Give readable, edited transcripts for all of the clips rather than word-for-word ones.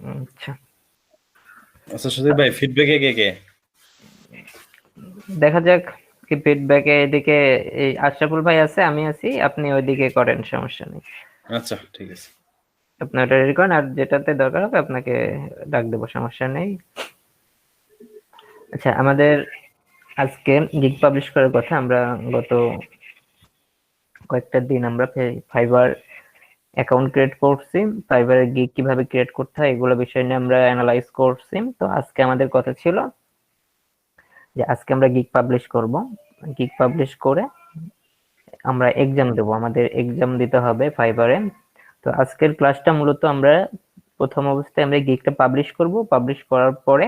আচ্ছা আচ্ছা সুদীপ ভাই, ফিডব্যাকে কে কে? দেখা যাক কি ফিডব্যাকে। এদিকে এই আশরাফুল ভাই আছে, আমি আছি, আপনি ওইদিকে করেন, সমস্যা নেই। আচ্ছা ঠিক আছে। আপনি ওটা রেডি করেন, আর যেটাতে দরকার হবে আপনাকে ডাক দেবো, সমস্যা নেই। আচ্ছা, আমাদের আজকে গিগ পাবলিশ করার কথা। আমরা গত কয়েকটা দিন আমরা ফাইবার অ্যাকাউন্ট ক্রিয়েট করছি, ফাইবারের গিগ কিভাবে ক্রিয়েট করতে হয় এগুলো বিষয় নিয়ে আমরা অ্যানালাইজ করছি। তো আজকে আমাদের কথা ছিল যে আজকে আমরা গিগ পাবলিশ করব। গিগ পাবলিশ করে আমরা এক্সাম দেব, আমাদের এক্সাম দিতে হবে ফাইবারে। তো আজকের ক্লাসটা মূলত আমরা প্রথম অবস্থায় আমরা গিগটা পাবলিশ করব, পাবলিশ করার পরে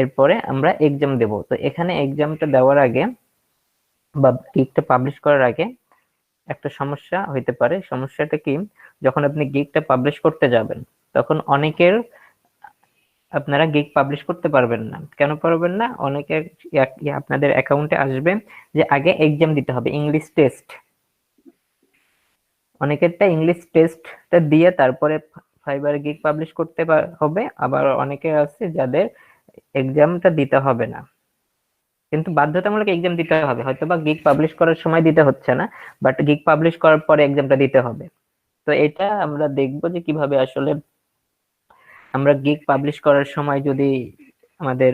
এরপরে আমরা এক্সাম দেব। তো এখানে এক্সামটা দেওয়ার আগে বা গিগটা পাবলিশ করার আগে একটা সমস্যা হইতে পারে। সমস্যাটা কি, যখন আপনি গিগটা পাবলিশ করতে যাবেন তখন অনেকের আপনারা গিগ পাবলিশ করতে পারবেন না। কেন পারবেন না? অনেকের আপনাদের অ্যাকাউন্টে আসবে যে আগে এক্সাম দিতে হবে, ইংলিশ টেস্ট। অনেকেরটা ইংলিশ টেস্টটা দিয়ে তারপরে ফাইবার গিগ পাবলিশ করতে হবে। আবার অনেকের আছে যাদের এক্সামটা দিতে হবে না, কিন্তু বাধ্যতামূলক এক্সাম দিতে হবে। হয়তো বা গিগ পাবলিশ করার সময় দিতে হচ্ছে না, বাট গিগ পাবলিশ করার পরে এক্সামটা দিতে হবে। তো এটা আমরা দেখবো যে কিভাবে আসলে আমরা গিগ পাবলিশ করার সময় যদি আমাদের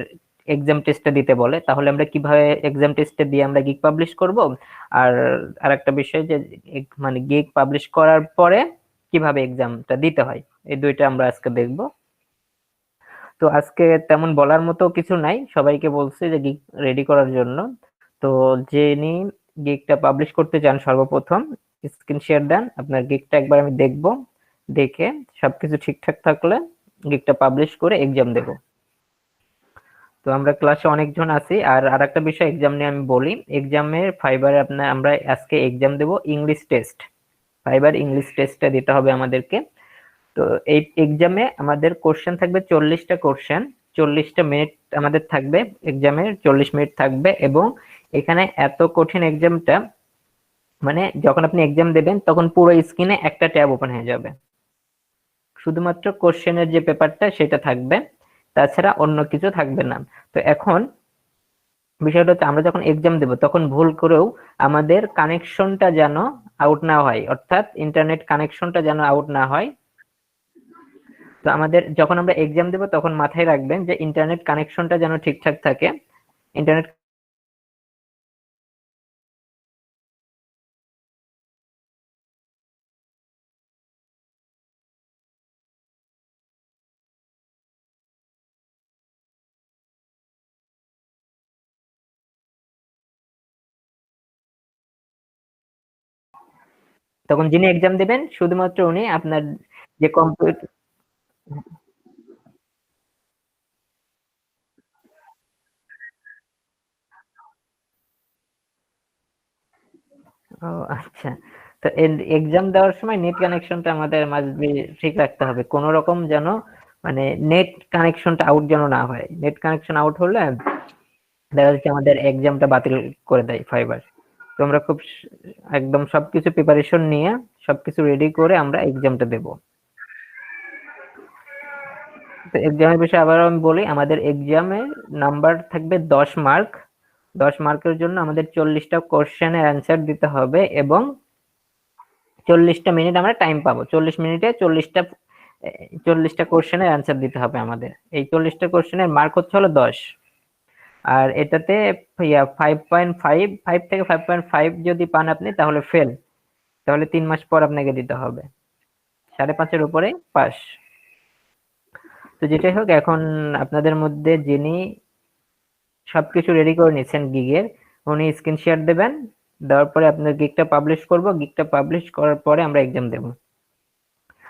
এক্সাম টেস্টটা দিতে বলে তাহলে আমরা কিভাবে এক্সাম টেস্টে দিয়ে আমরা গিগ পাবলিশ করব। আর আরেকটা বিষয় যে মানে গিগ পাবলিশ করার পরে কিভাবে এক্সামটা দিতে হয়, এই দুইটা আমরা আজকে দেখব। তো আজকে তেমন বলার মতো কিছু নাই, সবাইকে বলছি যে গিগ রেডি করার জন্য। তো যিনি গিগটা পাবলিশ করতে চান সর্বপ্রথম স্ক্রিন শেয়ার দেন, আপনার গিগটা একবার আমি দেখব, দেখে সবকিছু ঠিকঠাক থাকলে গিগটা পাবলিশ করে এক্সাম দেব। তো আমরা ক্লাসে অনেকজন আছি। আর আরেকটা বিষয় এক্সাম নিয়ে আমি বলি, এক্সামের ফাইবারে আপনার আমরা আজকে এক্সাম দেব ইংলিশ টেস্ট। ফাইবার ইংলিশ টেস্টটা দিতে হবে আমাদেরকে। তো এই এক্সামে আমাদের কোশ্চেন থাকবে 40টা কোশ্চেন, 40টা মিনিট আমাদের থাকবে, এক্সামের 40 মিনিট থাকবে। এবং এখানে এত কঠিন এক্সামটা, মানে যখন আপনি এক্সাম দেবেন তখন পুরো স্ক্রিনে একটা ট্যাব ওপেন হয়ে যাবে, শুধুমাত্র কোশ্চেনের যে পেপারটা সেটা থাকবে, তাছাড়া অন্য কিছু থাকবে না। তো এখন বিষয়টা হচ্ছে আমরা যখন এক্সাম দেব তখন ভুল করেও আমাদের কানেকশনটা যেন আউট না হয়, অর্থাৎ ইন্টারনেট কানেকশনটা যেন আউট না হয়। তো আমাদের যখন আমরা এক্সাম দেব তখন মাথায় রাখবেন যে ইন্টারনেট কানেকশনটা যেন ঠিকঠাক থাকে। ইন্টারনেট তখন যিনি এক্সাম দেবেন শুধুমাত্র উনি আপনার যে কম্পিউটার। ও আচ্ছা। তো এক্সাম দেওয়ার সময় নেট কানেকশনটা আমাদের মাস্ট বি ঠিক রাখতে হবে, কোন রকম যেন মানে নেট কানেকশনটা আউট যেন না হয়। নেট কানেকশন আউট হলে দেখা যাচ্ছে আমাদের এক্সামটা বাতিল করে দেয় ফাইবার। তো আমরা খুব একদম সবকিছু প্রিপারেশন নিয়ে সবকিছু রেডি করে আমরা এক্সামটা দেব। তো এক্সামের বিষয়ে আবার আমি বলি, আমাদের এক্সামের নাম্বার থাকবে 10 মার্ক। 10 মার্কের জন্য আমাদের 40টা কোশ্চেনের অ্যান্সার দিতে হবে এবং 40টা মিনিট আমরা টাইম পাবো। 40 মিনিটে 40টা কোশ্চেনের অ্যান্সার দিতে হবে আমাদের। এই 40টা কোশ্চেনের মার্ক হচ্ছে হলো 10। আর এটাতে 5.5, 5 থেকে 5.5 যদি পান আপনি তাহলে ফেল, তাহলে 3 মাস পর আপনাকে দিতে হবে। 5.5-এর উপরে পাস। তো যেটাই হোক, এখন আপনাদের মধ্যে যিনি সবকিছু রেডি করে নিচ্ছেন গিগের, উনি স্ক্রিন শেয়ার দেবেন, দেওয়ার পরে আপনার গিগটা পাবলিশ করব। গিগটা পাবলিশ করার পরে আমরা এক্সাম দেব।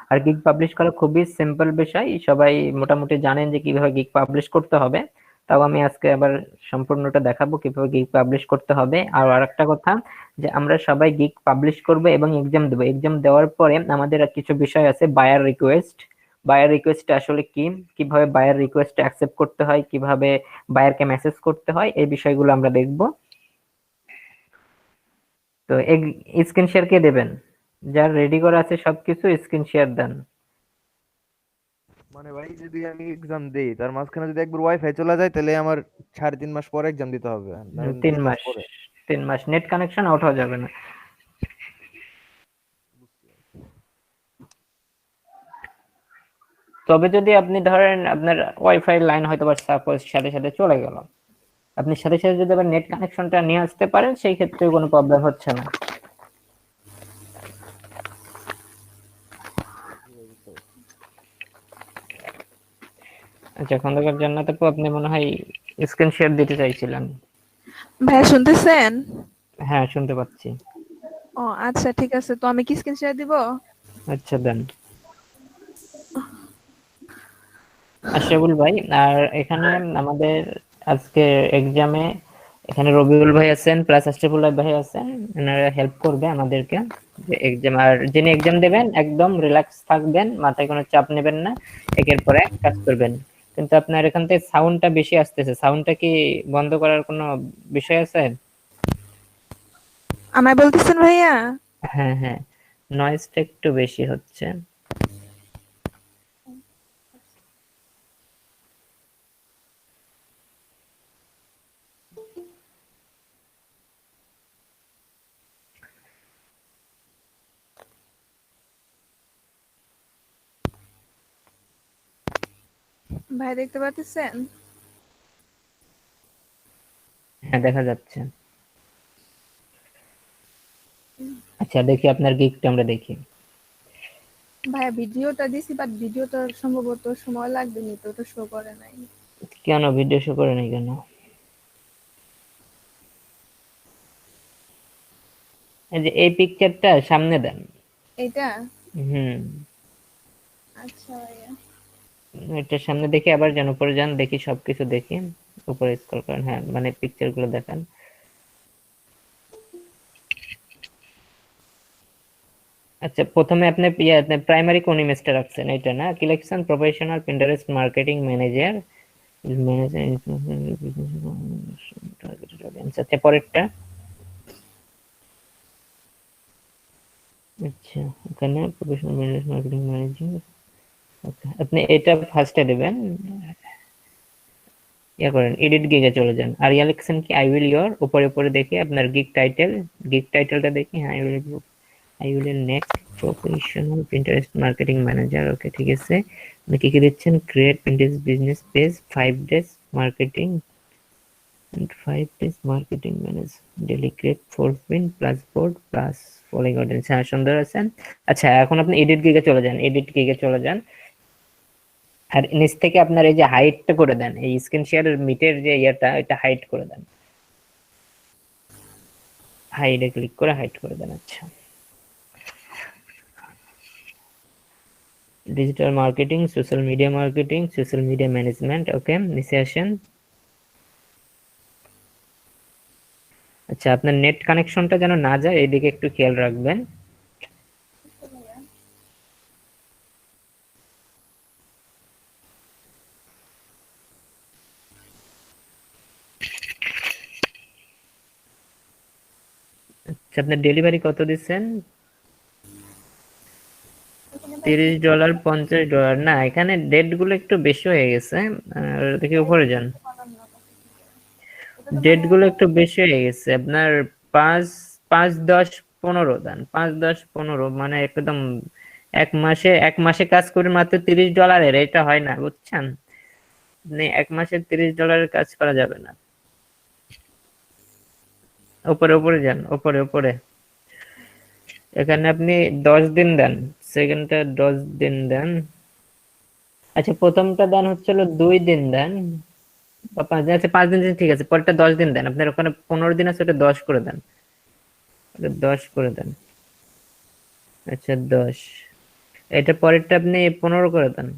আর গিগ পাবলিশ করা খুবই সিম্পল বিষয়, সবাই মোটামুটি জানেন যে কিভাবে গিগ পাবলিশ করতে হবে। তাও আমি আজকে আবার সম্পূর্ণটা দেখাবো কিভাবে গিগ পাবলিশ করতে হবে। আর আরেকটা কথা, যে আমরা সবাই গিগ পাবলিশ করব এবং এক্সাম দেব। এক্সাম দেওয়ার পরে আমাদের কিছু বিষয় আছে, বায়ার রিকোয়েস্ট। বায়ার রিকোয়েস্ট আসলে কি, কিভাবে বায়ার রিকোয়েস্ট অ্যাকসেপ্ট করতে হয়, কিভাবে বায়ারকে মেসেজ করতে হয়, এই বিষয়গুলো আমরা দেখব। তো স্ক্রিন শেয়ার কে দেবেন? যার রেডি করা আছে সবকিছু স্ক্রিন শেয়ার দেন। মানে ভাই যদি আমি এক্সাম দেই তার মাঝখানে যদি একবার ওয়াইফাই চলে যায় তাহলে আমার 3.5 মাস পরে এক্সাম দিতে হবে, না 3 মাস, মাস পরে? 3 মাস নেট কানেকশন আউট হওয়া যাবে না। তবে যদি আপনি ধরেন আপনার ওয়াইফাই লাইন হয়তো বা সাপোজ সাথে সাথে চলে গেল, আপনি সাথে সাথে যদি আবার নেট কানেকশনটা নিয়ে আসতে পারেন সেই ক্ষেত্রে কোনো প্রবলেম হচ্ছে না। আচ্ছা খন্দকার জান্নাত আপু, আপনি মনে হয় স্ক্রিন শেয়ার দিতে চাইছিলেন। ভাইয়া শুনতেছেন? হ্যাঁ শুনতে পাচ্ছি। ও আচ্ছা ঠিক আছে, তো আমি কি স্ক্রিন শেয়ার দিব? আচ্ছা দেন আশরাফুল ভাই। আর এখানে আমাদের আজকে এক্সামে এখানে রবিউল ভাই আছেন প্লাস আশরাফুল ভাই আছেন, এনারা হেল্প করবে আমাদেরকে যে এক্সাম। আর যিনি এক্সাম দেবেন একদম রিল্যাক্স থাকবেন, মাথায় কোনো চাপ নেবেন না, একের পর এক কাজ করবেন। কিন্তু আপনার এখান থেকে সাউন্ডটা বেশি আসতেছে, সাউন্ডটা কি বন্ধ করার কোনো বিষয় আছে? আমায় বলতেছেন ভাইয়া? হ্যাঁ হ্যাঁ, নয়েজটা একটু বেশি হচ্ছে। ভাই দেখতে পাচ্ছেন? হ্যাঁ দেখা যাচ্ছে। আচ্ছা দেখি আপনার গিকটা আমরা দেখি। ভাইয়া ভিডিওটা দিছি, বাট ভিডিওটা সম্ভবত সময় লাগবে, নি তো ওটা শো করে নাই। কেন ভিডিও শো করে নাই কেন? এই যে এই পিকচারটা সামনে দেন। এইটা? হুম, আচ্ছা ভাইয়া। এটার সামনে দেখি, আবার যেন উপরে যান, দেখি সবকিছু দেখি। উপরে স্ক্রল করেন, হ্যাঁ মানে পিকচার গুলো দেখান। আচ্ছা প্রথমে আপনি প্রাইমারি কোন ইমেজটা রাখছেন, এটা না? কি লিখছেন? Professional Pinterest marketing manager. আচ্ছা পরেরটা। আচ্ছা এখানে প্রফেশনাল মার্কেটিং ম্যানেজার। ওকে, আপনি এটা ফার্স্টে দেবেন। ইয়া করেন, এডিট গিগে চলে যান। আর ইয়া লিখছেন কি আই উইল ইয়োর, উপরে উপরে দেখি আপনার গিগ টাইটেলটা দেখি। হ্যাঁ I will next professional Pinterest marketing manager. Okay ঠিক আছে। আপনি কি কি দিচ্ছেন? Create Pinterest business page 5 days marketing, 5 days marketing manage, daily create 4 pin plus board plus following audience. হ্যাঁ সুন্দর আছেন। আচ্ছা এখন আপনি এডিট গিগে চলে যান, আর নিচ থেকে আপনার এই যে হাইটটা করে দেন, এই স্ক্রিন শেয়ারের মিটের যে ইয়েটা এটা হাইট করে দেন, হাইডে ক্লিক করে হাইট করে দেন। আচ্ছা digital marketing, social media management. Okay নিচে আসেন। আচ্ছা আপনার নেট কানেকশনটা যেন না যায়, এইদিকে একটু খেয়াল রাখবেন। আচ্ছা আপনার ডেলিভারি কত দিচ্ছেন? $30, $50 না, এখানে ডেট গুলো একটু বেশি হয়ে গেছে। দেখি উপরে যান, ডেট গুলো একটু বেশি হয়ে গেছে আপনার। 5, 5, 10, 15 দেন, 5, 10, 15 মানে একদম এক মাসে কাজ করে মাত্র $30, এটা হয় না বুঝছেন। আপনি এক মাসে $30 কাজ করা যাবে না। উপরে উপরে যান, উপরে উপরে। এখানে আপনি 10 দিন দেন, সেকেন্ডটা 10 দিন দেন। আচ্ছা প্রথমটা দেন হচ্ছিল 2 দিন দেন, বা 5 দিন। আচ্ছা 5 দিন ঠিক আছে, পরেরটা 10 দিন দেন। আপনার ওখানে 15 দিন আছে, ওটা 10 করে দেন, ওটা 10 করে দেন। আচ্ছা 10, এটা পরেরটা আপনি 15 করে দেন।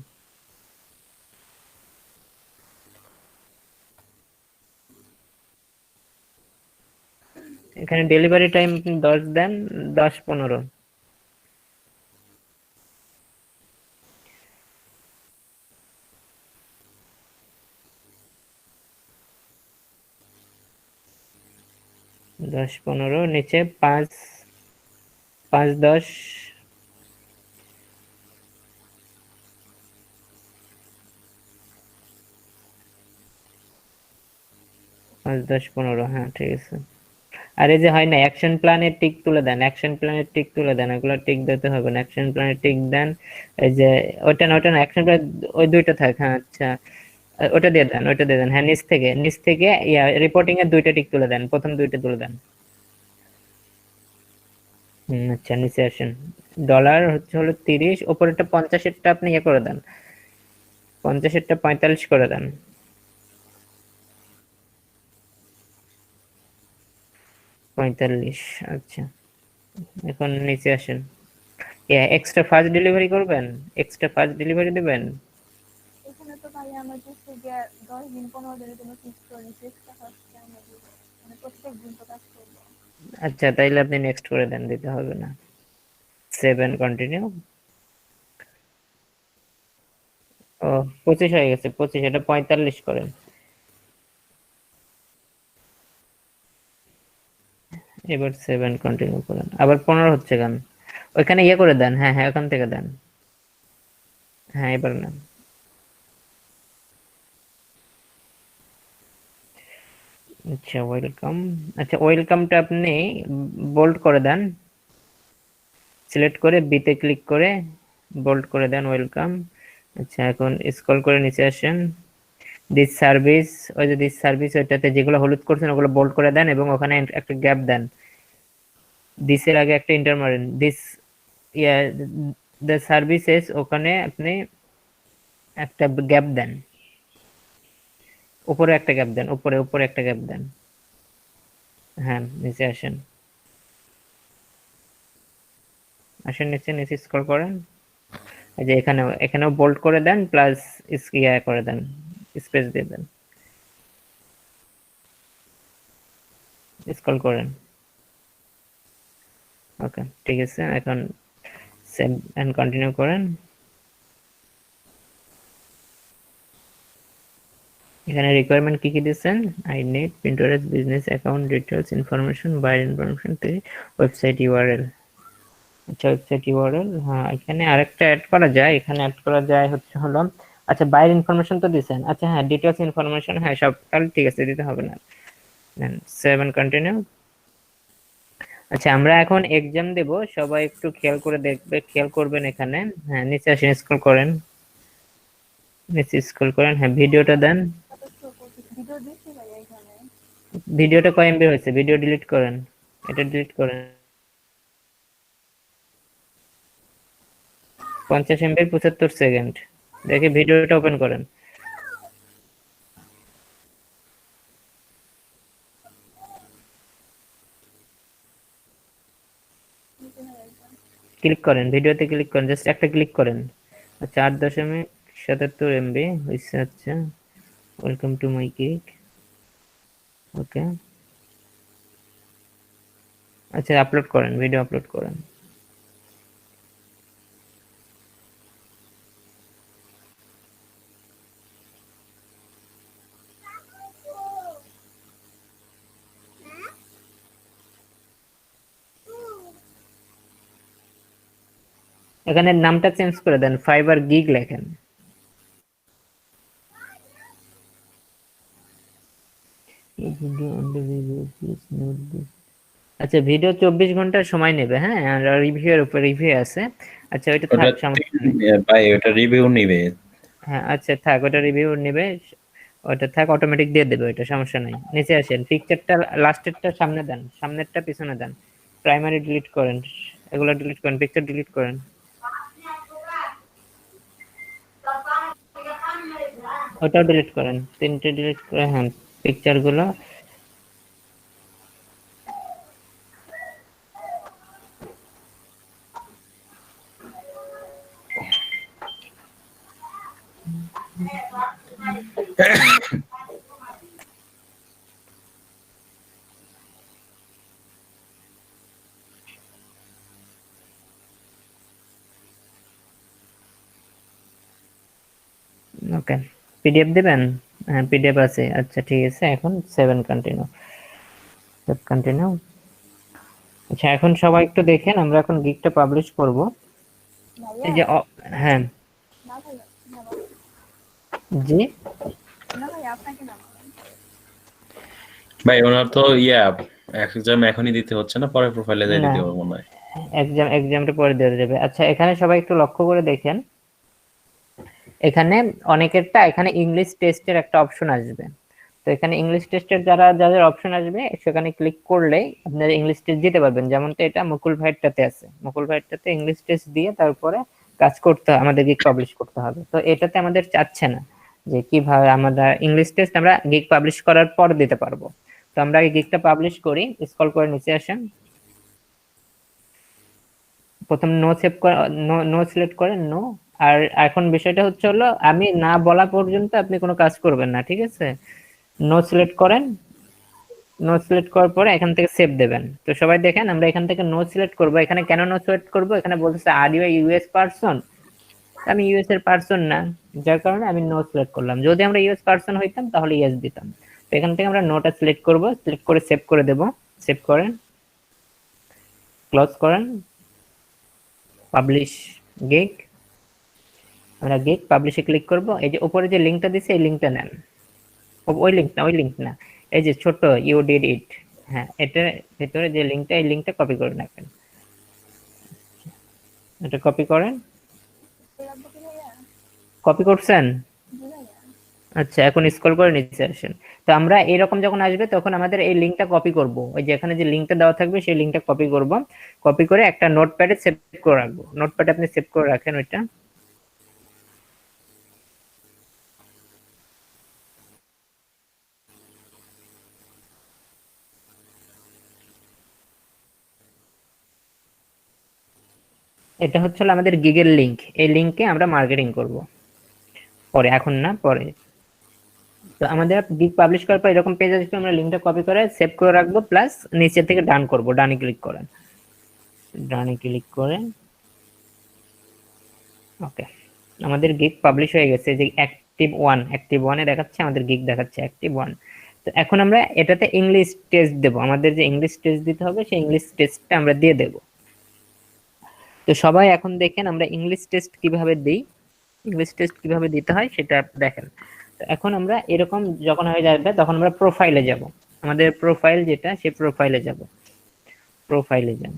এখানে ডেলিভারি টাইম আপনি 10 দেন, 10, 15। 10, 15 নিচে 5, 5, 10। 5 10 15 হ্যাঁ ঠিক আছে। আর এই যে হয় না অ্যাকশন প্ল্যানের টিক তুলে দেন, অ্যাকশন প্ল্যানের টিক তুলে দেন, ওগুলো টিক দিতে হবে না, অ্যাকশন প্ল্যানের টিক দেন। এই যে ওটা না অ্যাকশন প্ল্যান, ওই দুইটা থাক, হ্যাঁ আচ্ছা ওটা দিয়ে দেন, ওটা দিয়ে দেন, হ্যাঁ নিচ থেকে রিপোর্টিং এর দুইটা টিক তুলে দেন, প্রথম দুইটা তুলে দেন। আচ্ছা নিচে আসেন, ডলার হলো 30, উপরেরটা 50-এরটা আপনি ইয়ে করে দেন, 50-এরটা 45 করে দেন। 45, আচ্ছা এখন নিচে আসেন। এক্সট্রা ফাস্ট ডেলিভারি করবেন, এক্সট্রা ফাস্ট ডেলিভারি দেবেন। এখানে তো ভাই আমার হচ্ছে গিয়ে 10 দিন 15 দিনের জন্য ফিক্স করে নিচ্ছি, এক্সট্রা হচ্ছে আমাদের মানে প্রত্যেক দিন তো কাজ করবো। আচ্ছা তাইলে আপনি নেক্সট করে দেন, দিতে হবে না। 7 কন্টিনিউ। ও 25 হয়ে গেছে, 25, এটা 45 করেন। এবার 7 কন্টিনিউ করেন, আবার 15 হচ্ছে কেন? ওইখানে ইয়ে করে দেন, হ্যাঁ হ্যাঁ ওখান থেকে দেন, হ্যাঁ এবার নেন। আচ্ছা ওয়েলকাম, আচ্ছা ওয়েলকামটা আপনি বোল্ড করে দেন, সিলেক্ট করে বিতে ক্লিক করে বোল্ড করে দেন ওয়েলকাম। আচ্ছা এখন স্ক্রল করে নিচে আসেন, দিস সার্ভিস, ওই যে দিস সার্ভিস ওইটাতে যেগুলো হলুদ করছেন ওগুলো বোল্ড করে দেন এবং ওখানে একটা গ্যাপ দেন, দিসের আগে একটা ইন্টার মারেন, দিস ইয়া দ্য সার্ভিসেস, ওখানে আপনি একটা গ্যাপ দেন, উপরে একটা গ্যাপ দেন, উপরে উপরে একটা গ্যাপ দেন, হ্যাঁ নিচে আসেন, আসেন নিচে, নিচে স্ক্রল করেন, এই যে এখানেও বোল্ড করে দেন প্লাস ইয়া করে দেন, স্পেস দিয়ে দেন, স্ক্রল করেন। ওকে ঠিক আছে, এখন সেভ এন্ড কন্টিনিউ করেন। এখানে রিকোয়ারমেন্ট কি কি দিচ্ছেন, I need Pinterest business account details information, বাইরের ইনফরমেশন, ওয়েবসাইট ইউআরএল। আচ্ছা ওয়েবসাইট ইউআরএল, হ্যাঁ এখানে আরেকটা অ্যাড করা যায়, এখানে অ্যাড করা যায় হচ্ছে হলো, আচ্ছা বাইরের ইনফরমেশন তো দিছেন, আচ্ছা হ্যাঁ ডিটেলস ইনফরমেশন, হ্যাঁ সব তাহলে ঠিক আছে, দিতে হবে না। দেন সেভ এন্ড কন্টিনিউ। আচ্ছা আমরা এখন এক্সাম দেব, সবাই একটু খেয়াল করে দেখবে, খেয়াল করবেন এখানে, হ্যাঁ নিচে আসেন, স্ক্রল করেন, নিচে স্ক্রল করেন, হ্যাঁ ভিডিওটা দেন। ভিডিও দিচ্ছি ভাই এখানে। ভিডিওটা কয় এমবি হয়েছে, ভিডিও ডিলিট করেন, এটা ডিলিট করেন। 50 এমবি 75 সেকেন্ড, দেখে ভিডিওটা ওপেন করেন। ক্লিক করেন, ভিডিওতে ক্লিক করেন, জাস্ট একটা ক্লিক করেন। আচ্ছা 8.77 এমবি হয়েছে, আচ্ছা ওয়েলকাম টু মাই কেক, ওকে আচ্ছা আপলোড করেন, ভিডিও আপলোড করেন। এখানে নামটা চেঞ্জ করে দেন, ফাইবার গিগ লেখেন। আচ্ছা ভিডিও 24 ঘন্টা সময় নেবে, হ্যাঁ আর রিভিউ এর উপর রিভিউ আছে। আচ্ছা ওইটা ওটা থাক, সমস্যা নেই। ভাই ওটা রিভিউ নিবে। হ্যাঁ আচ্ছা থাক, ওটা রিভিউ নেবে, ওটা থাক, অটোমেটিক দিয়ে দেবে, ওইটা সমস্যা নাই। নিচে আসেন, পিকচারটা লাস্টেরটা সামনে দেন, সামনেরটা পিছনে দেন, প্রাইমারি ডিলিট করেন, এগুলো ডিলিট করেন, পিকচার ডিলিট করেন, ওটাও ডিলিট করেন, তিনটে ডিলিট করে, হ্যাঁ পিকচার গুলো। ওকে পিডিএফ দিবেন, হ্যাঁ পিডিএফ আছে, আচ্ছা ঠিক আছে, এখন 7 কন্টিনিউ, সেভ কন্টিনিউ। আচ্ছা এখন সবাই একটু দেখেন, আমরা এখন গিগটা পাবলিশ করব। এই যে ভাইয়া হ্যাঁ না ভাই, না ভাই, জি না ভাই আপনাকে না বলেন। ভাই ওনার তো এক্সাম এখনই দিতে হচ্ছে না, পরে প্রোফাইলে যাই না, দিতে হবে মনে হয়। এক্সামটা পরে দেওয়া যাবে। আচ্ছা, এখানে সবাই একটু লক্ষ্য করে দেখেন, এখানে অনেকেরটা এখানে ইংলিশ টেস্টের একটা অপশন আসবে। তো এখানে ইংলিশ টেস্টের যাদের অপশন আসবে সেখানে ক্লিক করলেই আপনারা ইংলিশ টেস্ট দিতে পারবেন। যেমনটা এটা মুকুল ভাইয়েরটাতে আছে, মুকুল ভাইয়েরটাতে ইংলিশ টেস্ট দিয়ে তারপরে কাজ করতে হবে, আমাদের গিগ পাবলিশ করতে হবে। তো এটাতে আমাদের চাচ্ছে না যে কিভাবে আমরা ইংলিশ টেস্ট আমরা গিগ পাবলিশ করার পর দিতে পারবো। তো আমরা এই গিগটা পাবলিশ করি, স্ক্রল করে নিচে আসেন, প্রথম নো সেভ করে নো সিলেক্ট করেন, নো। আর এখন বিষয়টা হচ্ছে হলো আমি না বলা পর্যন্ত আপনি কোনো কাজ করবেন না, ঠিক আছে? নো সিলেক্ট করেন, নো সিলেক্ট করার পরে এখান থেকে সেভ দেবেন। তো সবাই দেখেন আমরা এখান থেকে নো সিলেক্ট করব। এখানে কেন নো সিলেক্ট করব? এখানে বলতেছে আর ইউ ইউএস পারসন, আমি ইউএস এর পারসন না, যার কারণে আমি নো সিলেক্ট করলাম। যদি আমরা ইউএস পারসন হইতাম তাহলে ইয়েস দিতাম। তো এখান থেকে আমরা নোটা সিলেক্ট করব, সিলেক্ট করে সেভ করে দেব। সেভ করেন, ক্লোজ করেন, পাবলিশ গিগ। আমরা গিগ পাবলিশে ক্লিক করব। এই যে উপরে যে লিংকটা দিছে এই লিংকটা নেন। ওই লিংক না, এই যে ছোট ইউ ডিড ইট, হ্যাঁ এটার ভিতরে যে লিংকটা, এই লিংকটা কপি করে রাখেন। এটা কপি করেন, রাখবো কি ভাইয়া? কপি করছেন? জি ভাইয়া। আচ্ছা, এখন স্ক্রল করে নিচে আসেন। তো আমরা এরকম যখন আসবে তখন আমাদের এই লিংকটা কপি করব, ওই যে এখানে যে লিংকটা দেওয়া থাকবে সেই লিংকটা কপি করব। কপি করে একটা নোটপ্যাডে সেভ করে রাখবো। নোটপ্যাডে আপনি সেভ করে রাখেন ওইটা। এটা হচ্ছে হলো আমাদের গিগের লিংক। এই লিংকে আমরা মার্কেটিং করব পরে, এখন না, পরে। তো আমাদের গিগ পাবলিশ করার পর এরকম পেজ আসবে, আমরা লিংকটা কপি করে সেভ করে রাখবো, প্লাস নিচে থেকে ডান করব, ডানে ক্লিক করেন, ডানে ক্লিক করে ওকে। আমাদের গিগ পাবলিশ হয়ে গেছে, যে অ্যাক্টিভ ওয়ানে দেখাচ্ছে, আমাদের গিগ দেখাচ্ছে অ্যাক্টিভ ওয়ান। তো এখন আমরা এটাতে ইংলিশ টেস্ট দেব, আমাদের যে ইংলিশ টেস্ট দিতে হবে সেই ইংলিশ টেস্টটা আমরা দিয়ে দেব। তো সবাই এখন দেখেন আমরা ইংলিশ টেস্ট কিভাবে দিই, ইংলিশ টেস্ট কিভাবে দিতে হয় সেটা দেখেন। তো এখন আমরা এরকম যখন হয়ে যাবে তখন আমরা প্রোফাইলে যাব, আমাদের প্রোফাইল যেটা, সেই প্রোফাইলে যাব। প্রোফাইলে যান,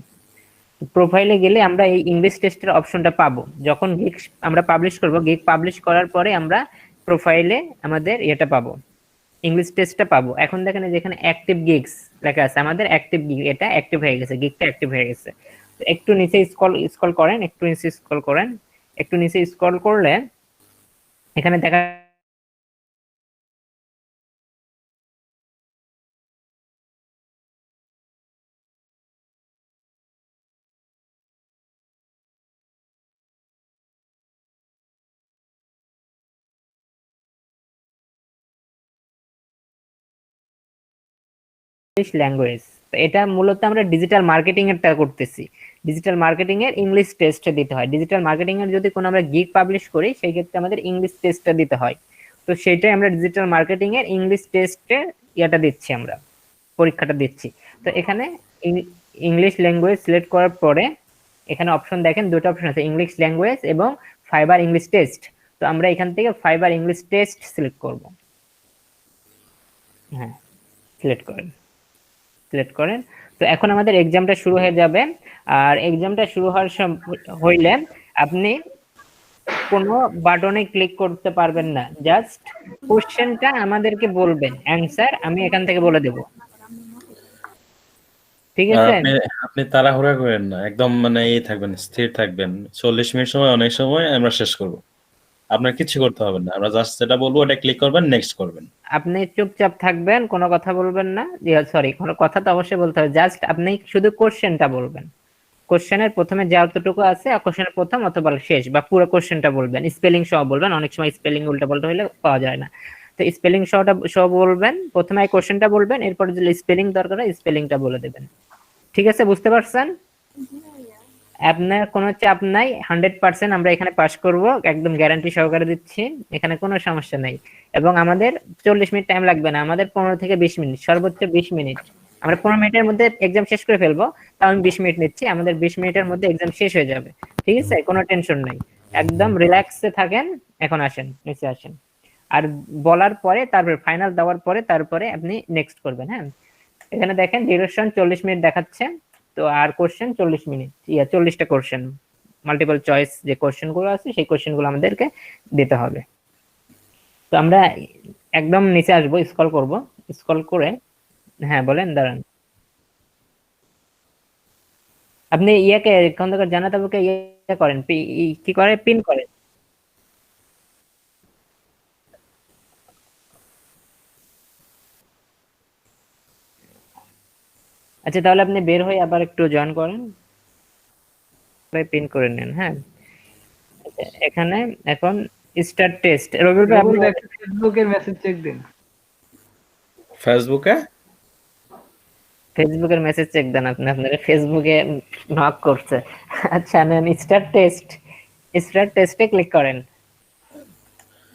প্রোফাইলে গেলে আমরা এই ইংলিশ টেস্টের অপশনটা পাবো। যখন গিগ আমরা পাবলিশ করব, গিগ পাবলিশ করার পরে আমরা প্রোফাইলে আমাদের এটা পাবো, ইংলিশ টেস্টটা পাবো। এখন দেখেন যেখানে অ্যাক্টিভ গিগস লেখা আছে, আমাদের অ্যাক্টিভ গিগ, এটা অ্যাক্টিভ হয়ে গেছে, গিগটা অ্যাক্টিভ হয়ে গেছে। একটু নিচে স্ক্রল করেন, একটু নিচে স্ক্রল করেন, একটু নিচে স্ক্রল করলে এখানে দেখা ইংলিশ ল্যাঙ্গুয়েজ। তো এটা মূলত আমরা ডিজিটাল মার্কেটিং এরটা করতেছি। ডিজিটাল মার্কেটিং এর ইংলিশ টেস্ট দিতে হয়। ডিজিটাল মার্কেটিং এর যদি কোনো আমরা গিগ পাবলিশ করি সেই ক্ষেত্রে আমাদের ইংলিশ টেস্টটা দিতে হয়। তো সেটাই আমরা ডিজিটাল মার্কেটিং এর ইংলিশ টেস্টে ইয়াটা দিচ্ছি, আমরা পরীক্ষাটা দিচ্ছি। তো এখানে ইংলিশ ল্যাঙ্গুয়েজ সিলেক্ট করার পরে এখানে অপশন দেখেন, দুটো অপশন আছে, ইংলিশ ল্যাঙ্গুয়েজ এবং ফাইবার ইংলিশ টেস্ট। তো আমরা এখান থেকে ফাইবার ইংলিশ টেস্ট সিলেক্ট করব। হ্যাঁ, সিলেক্ট করেন, সিলেক্ট করেন। তো এখন আমাদের এক্সামটা শুরু হয়ে যাবে। আর এক্সামটা শুরু হইলে আপনি কোনো বাটনে ক্লিক করতে পারবেন না, জাস্ট কোশ্চেনটা আমাদেরকে বলবেন, অ্যান্সার আমি এখান থেকে বলে দেব, ঠিক আর আছে? আপনি আপনি তাড়াহুড়া করেন না, একদম মানে থাকবেন, স্থির থাকবেন। 40 মিনিট সময় অনেক সময় আমরা শেষ করব। আপনার কিছু করতে হবে না, আমরা জাস্ট যেটা বলবো ওটা ক্লিক করবেন, নেক্সট করবেন। আপনি চুপচাপ থাকবেন, কোনো কথা বলবেন না, সরি কোনো কথা তো অবশ্যই বলতে হবে, জাস্ট আপনি শুধু কোশ্চেনটা বলবেন। কোশ্চেনের প্রথমে যতটুকু আছে, কোশ্চেনের প্রথম অথবা শেষ বা পুরো কোশ্চেনটা বলবেন, স্পেলিং সহ বলবেন, অনেক সময় স্পেলিং উল্টা পাল্টা হলে পাওয়া যায় না। তো স্পেলিং সহ বলবেন, প্রথমে কোশ্চেনটা বলবেন, এরপর যদি স্পেলিং দরকার হয় স্পেলিংটা বলে দেবেন। ঠিক আছে, বুঝতে পারছেন? জি ভাইয়া। আপনার কোনো চাপ নাই, 100% আমরা এখানে পাস করব, একদম গ্যারান্টি সহকারে দিচ্ছি, এখানে কোনো সমস্যা নাই। এবং আমাদের 40 মিনিট টাইম লাগবে না, আমাদের 15 থেকে 20 মিনিট, সর্বোচ্চ 20 মিনিট। আমরা 15 মিনিটের মধ্যে এক্সাম শেষ করে ফেলবো, তাও আমি 20 মিনিট নিচ্ছি, আমাদের 20 মিনিটের মধ্যে এক্সাম শেষ হয়ে যাবে। ঠিক আছে, কোনো টেনশন নাই, একদম রিল্যাক্সে থাকেন। এখন আসেন, নিচে আসেন, আর বলার পরে তারপরে ফাইনাল দেওয়ার পরে তারপরে আপনি নেক্সট করবেন। হ্যাঁ, এখানে দেখেন ডিউরেশন 40 মিনিট দেখাচ্ছে, তো আর কোশ্চেন 40 মিনিট, 40টা কোশ্চেন, মাল্টিপল চয়েস যে কোশ্চেন গুলো আছে সেই কোশ্চেন গুলো আমাদেরকে দিতে হবে। তো আমরা একদম নিচে আসবো, স্ক্রল করব, স্ক্রল করে, হ্যাঁ বলেন, দাঁড়ান, আপনি ইয়াকে খন্দকার জানাত আবুকে ইয়ে করেন, কি করে, পিন করেন। আচ্ছা, তাহলে আপনি বের হয়ে আবার একটু জয়েন করেন, পিন করে নেন। হ্যাঁ, আচ্ছা, এখানে এখন স্টার্ট টেস্ট। রবিউল ভাই আপনি ফেসবুকের মেসেজ চেক দিন। ফেসবুকে ফেসবুকের মেসেজ চেক দেন, আপনি আপনার ফেসবুকে নক করছে। আচ্ছা, নেন স্টার্ট টেস্ট, স্টার্ট টেস্টে ক্লিক করেন।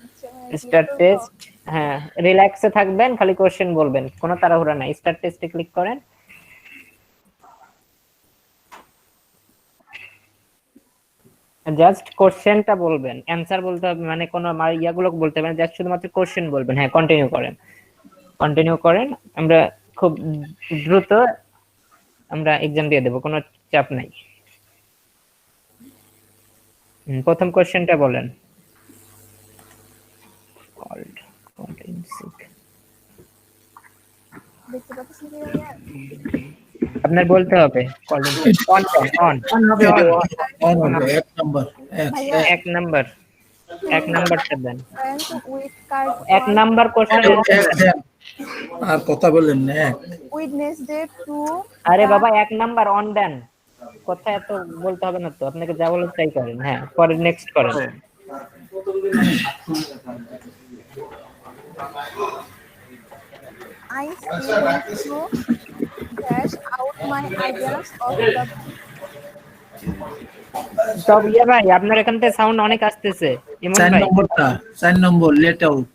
আচ্ছা স্টার্ট টেস্ট, হ্যাঁ রিল্যাক্সে থাকবেন, খালি কোশ্চেন বলবেন, কোনো তাড়াহুড়া নাই। স্টার্ট টেস্টে ক্লিক করেন। জাস্ট কোশ্চেনটা বলবেন, অ্যানসার বলতে হবে, মানে কোনো ইয়াগুলো বলতে হবে না, জাস্ট শুধুমাত্র কোশ্চেন বলবেন। হ্যাঁ, কন্টিনিউ করেন, কন্টিনিউ করেন। আমরা খুব দ্রুত আমরা এক্সাম দিয়ে দেবো, কোনো চাপ নাই। প্রথম কোশ্চেনটা বলেন। দেখতে পাচ্ছেন কি ভাইয়া? আপনার বলতে হবে অন অন অন হবে, অন হবে, এক নাম্বার, ভাইয়া এক নাম্বার, এক নাম্বারটা দেন, friends with card এক নাম্বার কোশ্চেন। এক দেন। আর কথা বললেন না, এক। Wednesday to আরে বাবা, এক নাম্বার অন দেন, কথা এত বলতে হবে না তো, আপনাকে যা বলে তাই করেন। হ্যাঁ, পরে নেক্সট করেন। I still need to dash out my ideas of the সব ইয়ে ভাই, আপনার এখান থেকে সাউন্ড অনেক আসতেছে, ইমন 4 ভাই। নম্বরটা, 4 number, let out,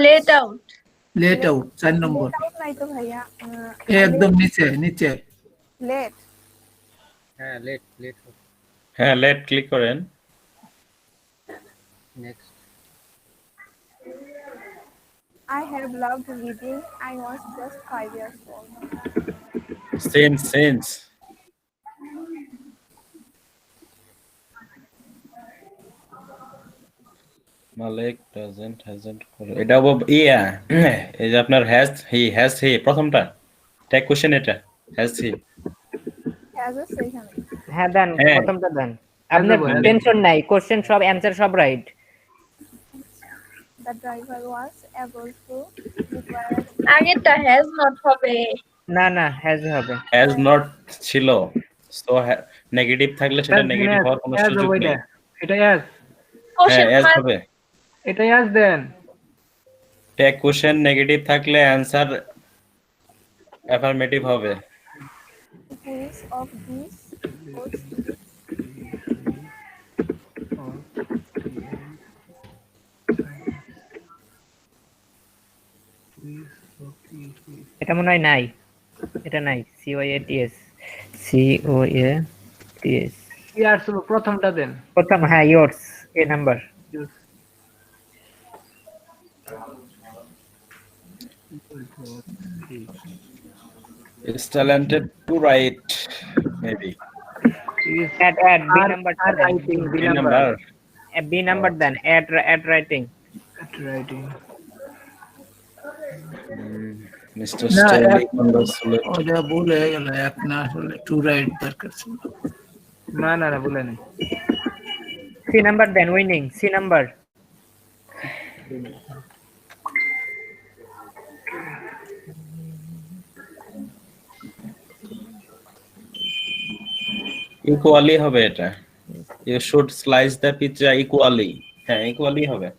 Let out. Let out, 4 number, out নাই তো ভাইয়া একদম নিচে, নিচে। লেট হ্যাঁ লেট ক্লিক করেন। I have loved reading. I was just 5 years old. Sense Malik doesn't hasn't করে, এটা এই যে আপনার হ্যাজ হি প্রথমটা ট্যাগ কোশ্চেন, এটা হ্যাজ হি। Has a সেখানে হ্যাঁ দেন, হ্যাঁ। প্রথমটা দেন, আপনার টেনশন নাই, কোশ্চেন সব, অ্যানসার সব right. the driver was able to require আগেরটা has not হবে। না না, হ্যাজ হবে। হ্যাজ নট ছিল, সো নেগেটিভ থাকলে সেটা নেগেটিভ হওয়ার কোনো সুযোগ নেই। এটা ইয়াস, Question হ্যাঁ mark হবে। এটা ইয়াস দেন। ট্যাগ কোশ্চেন নেগেটিভ থাকলে অ্যানসার অ্যাফার্মেটিভ হবে। which of these was এটা মনে হয় নাই, এটা নাই। COATS, COATS ইয়াস প্রথমটা দেন। প্রথম, হ্যাঁ yours, A number. Is talented to write, maybe. add B number, writing, B B number, number. B number then, add writing। Writing. Mr. না, Stanley এক- congratulations. ওটা ভুল হয়ে গেল, এক না, আসলে টু রাইট দরকার ছিল। না না না, বলে নেই। C নাম্বার দেন, উইনিং C নাম্বার। Equally হবে এটা। You should slice the pizza equally. হ্যাঁ equally হবে।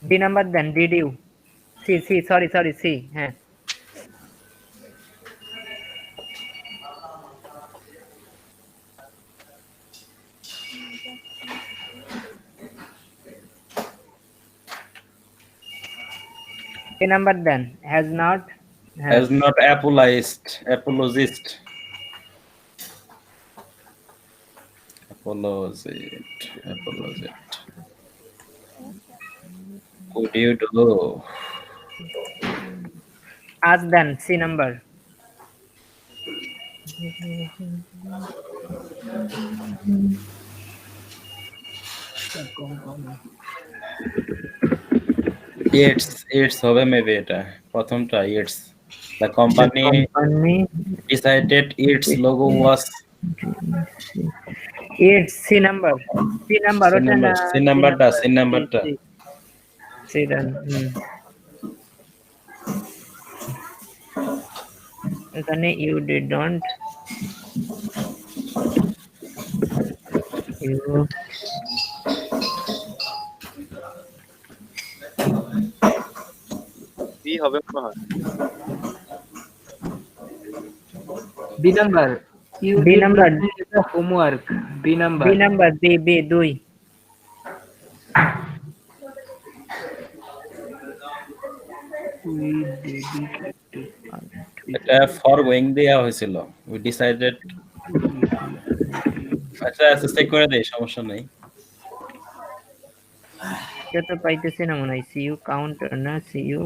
D নাম্বার দেন, did you, সরি C, হ্যাঁ। A number দেন has not has not apologized. Apologized. Could you do? আজ দেন C number It's হবে maybe এটা প্রথমটা it's the company decided its logo was it's C number ওটা না C numberটা C দেন এখানে you did not you B হবে মনে হয় B number. You B did number. not do the homework. B number. B number B 2 We dedicated. এটা for going দেয়া হয়েছিল we decided আচ্ছা চেক করে দেই সমস্যা নাই এটা পাইতেছি না মনে হয় CU কাউন্ট না CU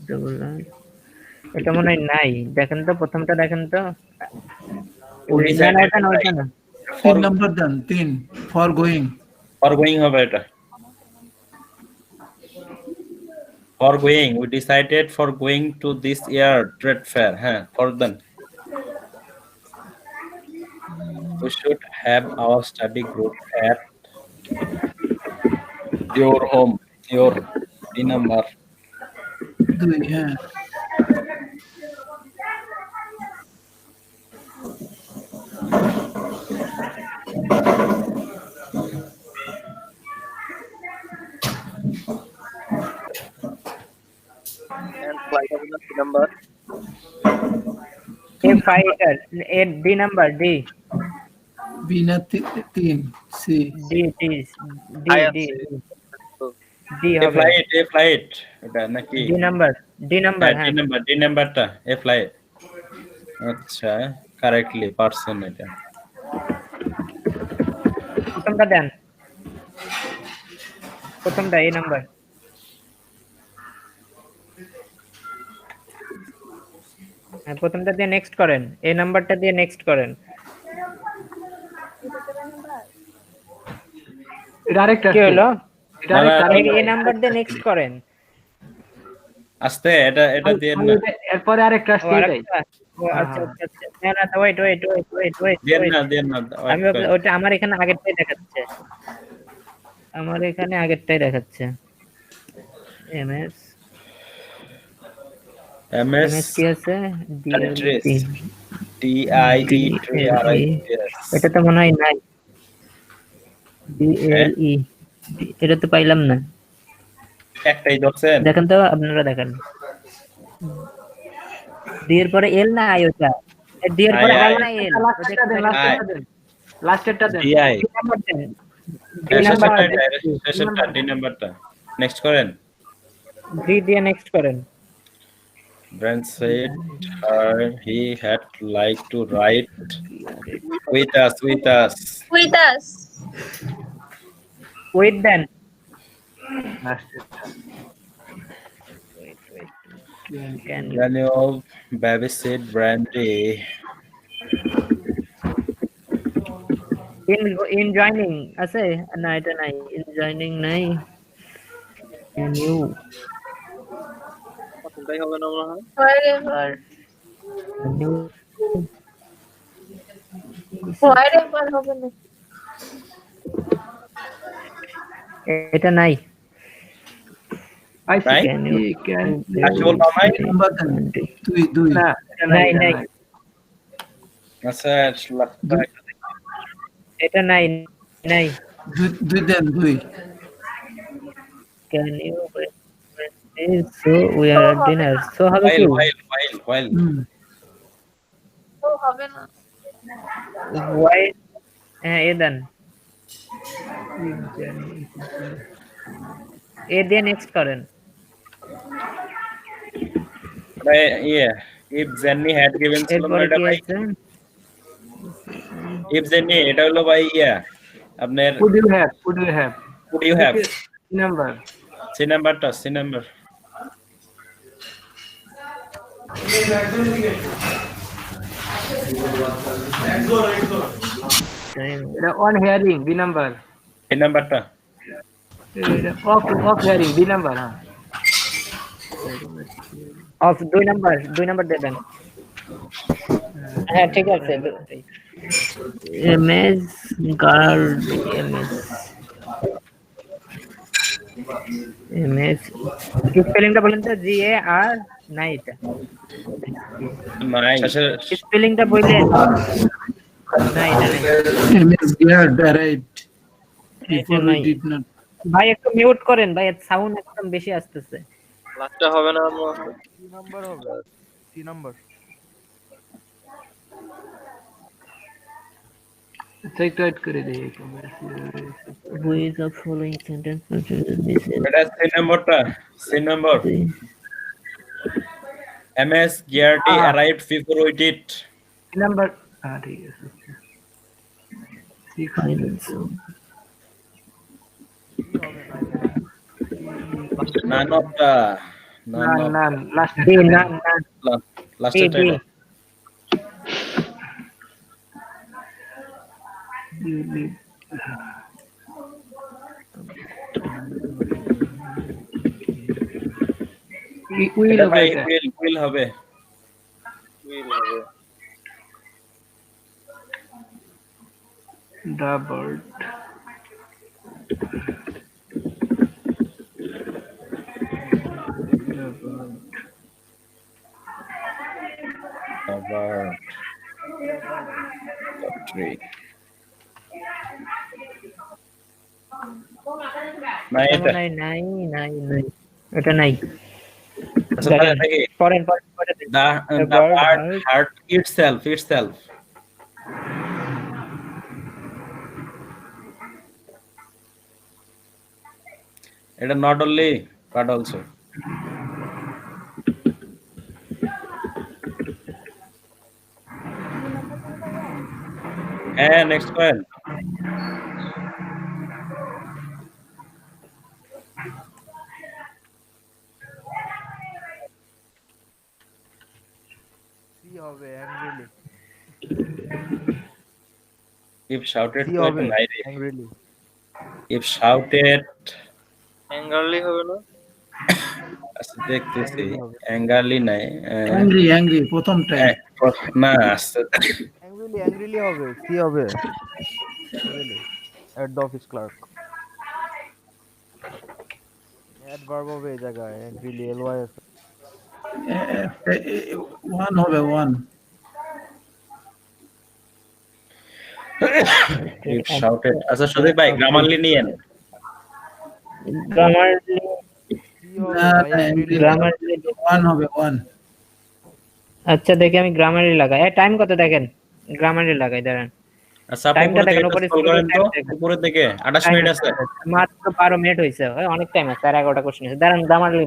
double R এটা মনে হয় নাই দেখেন তো প্রথমটা দেখেন তো না না এটা না ওইটা না 3 নাম্বার দেন 3 ফর গোয়িং হবে এটা for going we decided for going to this year trade fair for them we should have our study group at your home your number 2 হ্যাঁ and flight হবে না C number A fighter A D number D B না 3 C D D D I D আছে। D হবে a flight এটা নাকি D number হ্যাঁ D নাম্বারটা a flight আচ্ছা কারেক্টলি পারছেন এটা প্রথমটা দেন প্রথমটা A নাম্বার হ্যাঁ প্রথমটা দিয়ে নেক্সট করেন A নাম্বারটা দিয়ে নেক্সট করেন এটা আরেকটা কি হলো এটা আরেকটা A নাম্বার দিয়ে নেক্সট করেন আস্তে এটা দিয়ে না এরপরে আরেকটা আসছে এটাই আচ্ছা না না ওয়েট দেন না আমি ওটা আমার এখানে আগেরটাই দেখাচ্ছে MS MS কি আছে DIE এটা তো মনে হয় নাই DLE এটা তো পাইলাম না একটাই ধরছেন দেখেন তো আপনারা দেখেন ডি এর পরে এল না আই ওটা ডি এর পরে আই না এল লাস্টেরটা দেন DI ডি নাম্বার শেষেরটা D নাম্বারটা নেক্সট করেন ডি দিয়ে নেক্সট করেন Brent said he had like to write with us With us. With then লাস্টেরটা can Can you babysit Brandy? In joining আছে না এটা নাই ইন জয়নিং নাই ক্যান ইউ কোনটাই হবে না মনে হয় Wherever. Wherever হবে না। এটা নাই I Right? Can you can Actual বানাই নাম্বার দেন 2 না এটা নাই নাই আচ্ছা এটা নাই নাই 2 দেন 2 can you so we are at dinner so হবে কি while ও হবে না। ওয়াই হ্যাঁ এ দেন এ দিয়ে নেক্সট করেন ইয়ে ইফ জেনি হ্যাড গিভেন ছিল না এরপরে এটা কি ভাই আছে? ইফ জেনি এটা হলো ভাই ইয়া আপনার Would you have? Would you have? would you have Number. C নাম্বারটা C number On hearing, B number. C নাম্বারটা Off hearing, B number. Huh? Off 2 number দেবেন। হ্যাঁ ঠিক আছে। এমএস গার্ড এমএস স্পেলিংটা বলেন তো, GAR না এটা নাই স্পেলিংটা বললেন না এটা নাই। MS Gear arrived before we নাই। did not. ভাই একটু মিউট করেন ভাই, সাউন্ড একদম বেশি আসতেছে। লাস্টটা হবে না মনে হয়। সি নাম্বার হবে, সি নাম্বার। Type করে দেই। Who is the following sentence? This is এটা সি নাম্বারটা C number MS GRT arrived before we did Number. ঠিক আছে। silence. none of the None. Last. D, none. last D, D. title Will এটা ভাই হবে। will হবে Will হবে। Double. About 3 নাই এটা নাই নাই নাই নাই এটা নাই। আচ্ছা তাহলে এটা কি পরেন the bird bird heard- heard itself এটা not only but also হ্যাঁ next one সি হবে angrily, if shouted C to হবে it naire angrily. if shouted angrily হবে না? আচ্ছা দেখতেছি অ্যাঙ্গারলি নাই Angry, প্রথমটাই। না আচ্ছা অ্যাংরিলি হবে, সি হবে angrily at the office clerk. Adverb হবে এই জায়গায় অ্যাংরিলি এলওয়াই আছে। One হবে, one. if shouted আচ্ছা সুদীপ ভাই গ্রামারলি নিয়েন গ্রামার সি হবে না, ভাই অ্যাংরিলি। গ্রামার One হবে, one. আচ্ছা দেখি আমি গ্রামারই লাগাই। টাইম কত দেখেন, গ্রামারই লাগাই দাঁড়ান। আচ্ছা আপনি টাইমটা উপরে দেখেন, থেকে উপরে স্ক্রল করেন তো time দেখেন। উপরে থেকে 28 মিনিট আছে মাত্র 12 মিনিট হয়েছে, অনেক টাইম আছে, আর 11টা কোশ্চেন আছে। দাঁড়ান গ্রামারলি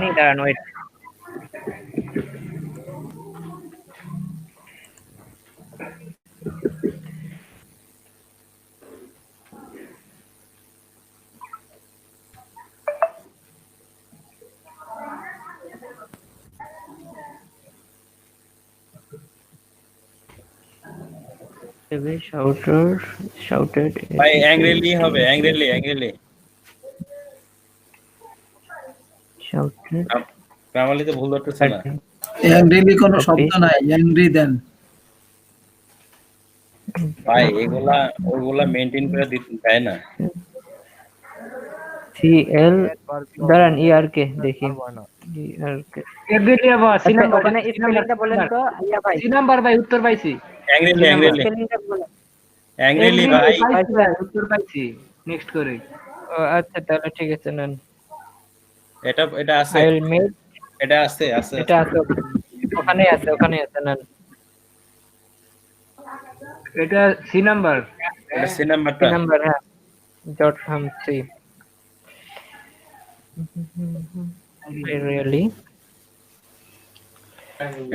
নেই দাঁড়ান ওয়েট। shouted ভাই অ্যাংরিলি হবে অ্যাংরিলি shouted গ্রামারলি তো ভুল ধরতেছে না Angry কোনো শব্দ নাই, angry দেন। ভাই ওইগুলা মেইনটেইন করে দিতে চায় না CL দাঁড়ান ERK দেখি ERK এগ্রিলি হবে। সি আচ্ছা, নাম্বার। ওখানে স্পেলিংটা বলেন তো ইয়া ভাই। সি নাম্বার ভাই উত্তর পাইছি। অ্যাংরিলি স্পেলিংটা বলেন। অ্যাংরিলি ভাই পাইছি ভাই, উত্তর পাইছি। নেক্সট করে। ও আচ্ছা তাহলে ঠিক আছে নেন। এটা আছে I will make এটা আছে এটা আছে ওখানে আছে নেন। এটা সি নাম্বার। এটা সি নাম্বারটা নাম্বার হ্যাঁ ডট হাম 3 really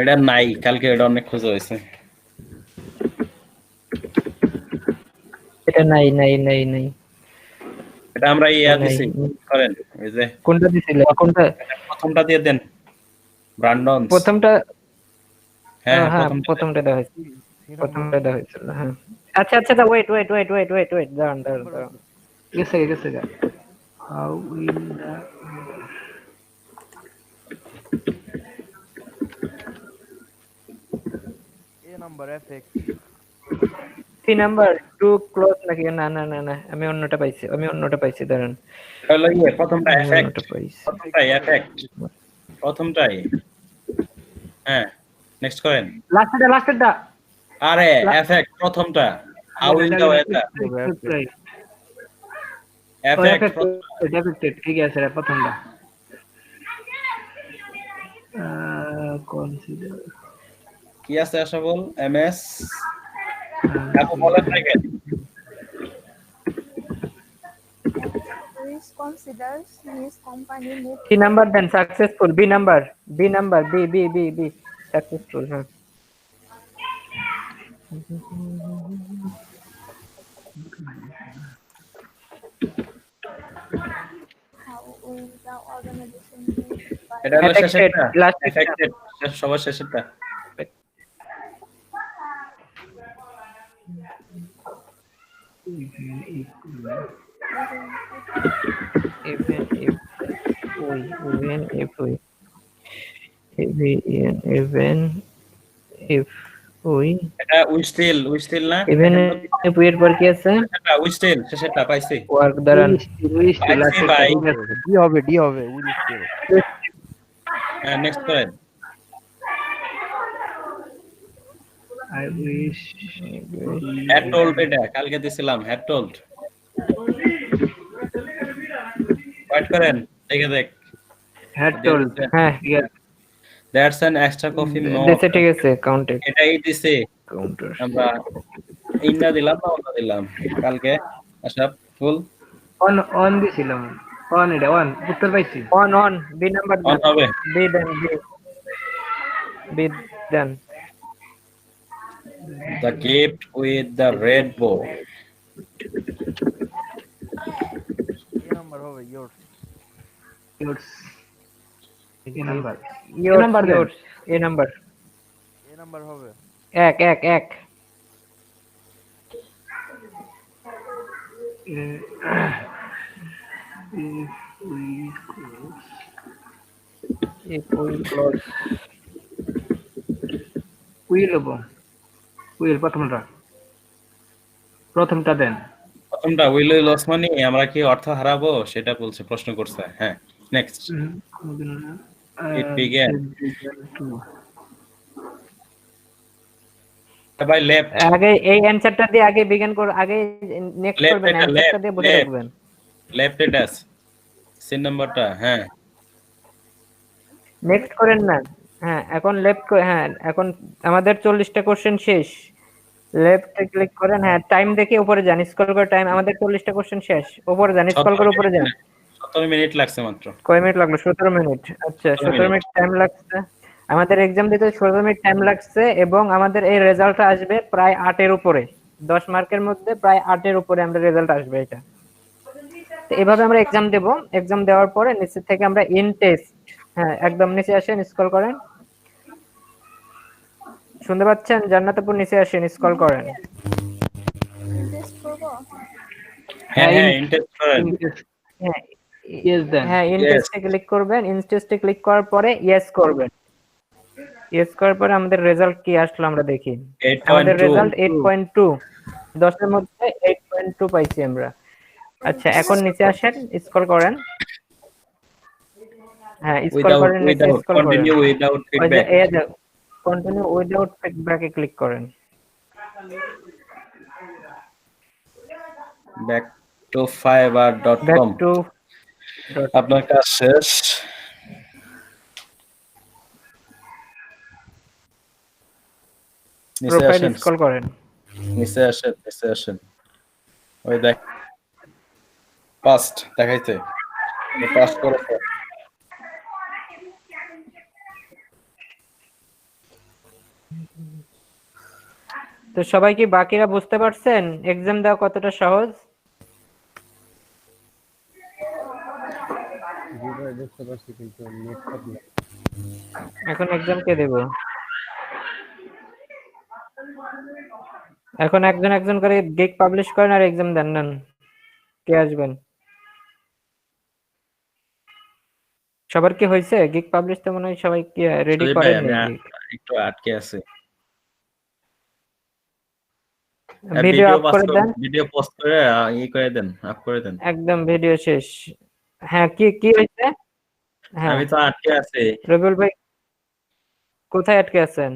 এটা নাই, কালকে এটা অনেক খোঁজা হয়েছে। এটা নাই নাই নাই নাই এটা আমরা ইয়া নাই। দিছি করেন, ওই যে কোনটা দিছিলে? কোনটা? প্রথমটা দিয়ে দেন, ব্র্যান্ডন। প্রথমটা? হ্যাঁ হ্যাঁ, প্রথমটা প্রথমটা দেওয়া হয়েছিল। প্রথমটা দেওয়া হয়েছিল, হ্যাঁ। আচ্ছা আচ্ছা, wait wait wait wait wait wait, দাঁড়ান দাঁড়ান দাঁড়ান। গেছে গা। How will the A number FX. 3 number to close নাকি? না না না না, আমি অন্যটা পাইছি, দাঁড়ান। হলো ইয়ে প্রথমটা আমি এফেক্ট, অন্যটা পাইছি। প্রথমটাই এফেক্ট, প্রথমটাই। হ্যাঁ নেক্সট করেন। লাস্টেরটা আরে এফেক্ট প্রথমটা, how will the weather effect. Affected, ঠিক আছে রে, প্রথমটা। কনসিডার কি আছে আশাবল? এমএস আপু বলেন না কেন? Which considers his company move 3 number দেন, successful. B number, B successful. হ্যাঁ, how will the organization move by এটা হলো Affected, শেষেরটা, last এফেক্টেড সবার শেষেরটা। even if we এটা উই স্টিল না? even if we এর পর কি আছে? এটা উই স্টিল শেষেরটা পাইছি। ওয়ার্ক দাঁড়ান। পাইছি ভাই। ডি হবে উইল স্টিল। হ্যাঁ নেক্সট করেন। I wish হ্যাড টোল্ড, এটা কালকে দিছিলাম হ্যাড টোল্ড। ওয়েট করেন, দেখে দেখ। had told। হ্যাঁ, ঠিক আছে। That's an extra coffee no. দিছে, ঠিক আছে, কাউন্টেড। এটাই দিছে। কাউন্টার আমরা ইন্ডা দিলাম না ওটা দিলাম কালকে। আচ্ছা ফুল অন দিছিলাম। অন, এটা অন, উত্তর পাইছি। অন বি নাম্বার অন হবে। বি দেন। The gift with the red bow. A number হবে yours। Yours। এই নাম্বার। Yours, নাম্বার দেন। yours, A number. A number হবে। এক if we close উইল হবো। উইল প্রথমটা দেন। প্রথমটা উইল লস মানি, আমরা কি অর্থ হারাবো সেটা বলছে, প্রশ্ন করছে। হ্যাঁ নেক্সট। It began. ভাই লেফট আগে এই অ্যানসারটা দিয়ে আগে বিগিন কর, আগে নেক্সট Left করবেন, এটা, অ্যানসারটা left, দিয়ে বসে left. রাখবেন। লেফট এটা সিন নাম্বারটা। হ্যাঁ নেক্সট করেন না। হ্যাঁ, এখন লেফট, হ্যাঁ এখন আমাদের 40টা কোশ্চেন শেষ। লেফটে ক্লিক করেন। হ্যাঁ, টাইম দেখে উপরে যান, স্ক্রল করে টাইম, আমাদের 40টা কোশ্চেন শেষ। উপরে যান, স্ক্রল করে উপরে যান। 17 মিনিট লাগছে মাত্র। কয় মিনিট লাগলো? 17 মিনিট। আচ্ছা, 17 মিনিট টাইম লাগছে। আমাদের এক্সাম দিতে 17 মিনিট টাইম লাগছে, এবং আমাদের এই রেজাল্টটা আসবে প্রায় 8 এর উপরে। 10 মার্কের মধ্যে প্রায় 8 এর উপরে আমাদের রেজাল্ট আসবে এটা। তো এভাবে আমরা এক্সাম দেব। এক্সাম দেওয়ার পরে নিচে থেকে আমরা ইন টেস্ট, হ্যাঁ একদম নিচে আসেন, স্ক্রল করেন। শুনতে পাচ্ছেন? জান্নাতুপুর নিচে আসেন, স্ক্রল করেন। টেস্ট করবো? হ্যাঁ ইন্টারেস্ট করেন। হ্যাঁ ইয়েস দেন। হ্যাঁ, ইন Yes. টেস্টে ক্লিক করবেন। ইন টেস্টে ক্লিক করার পরে ইয়েস করবেন। ইয়েস করার পরে আমাদের রেজাল্ট কি আসলো আমরা দেখি। আমাদের 8.2 রেজাল্ট 8.2, 10 এর মধ্যে 8.2 পাইছি আমরা। আচ্ছা, এখন নিচে আসেন, স্ক্রল করেন। হ্যাঁ, স্ক্রল করেন, নিচে without স্ক্রল করেন। continue without ওই যে feedback. এই যে কন্টিনিউ উইদাউট ফিডব্যাকে ক্লিক করেন। back to fiverr.com. Back to আপনার কাজ শেষ। নিচে প্রোফাইল আসেন, স্ক্রল করেন। নিচে আসেন। ওই দেখ পাস্ট দেখাইতে, পাস্ট করেছে। তো সবাই কি বাকিরা বুঝতে পারছেন এক্সাম দেওয়া কতটা সহজ? এখন এক্সাম কে দেব? এখন একজন একজন করে গিগ পাবলিশ করেন আর এক্সাম দেন নেন। কে আসবেন? সবার কি হয়েছে গিগ পাবলিশ? তো মনে হয় সবাই কি রেডি সজীব ভাই করেন আমি নাকি? একটু আটকে আছি। ভিডিও আপ করে দেন, ভিডিও পোস্ট করে করে দেন, আপ করে দেন। একদম ভিডিও শেষ। হ্যাঁ, কি কি হয়েছে? হ্যাঁ, আমি তো আটকে আছি। রবিউল ভাই কোথায় আটকে আছেন?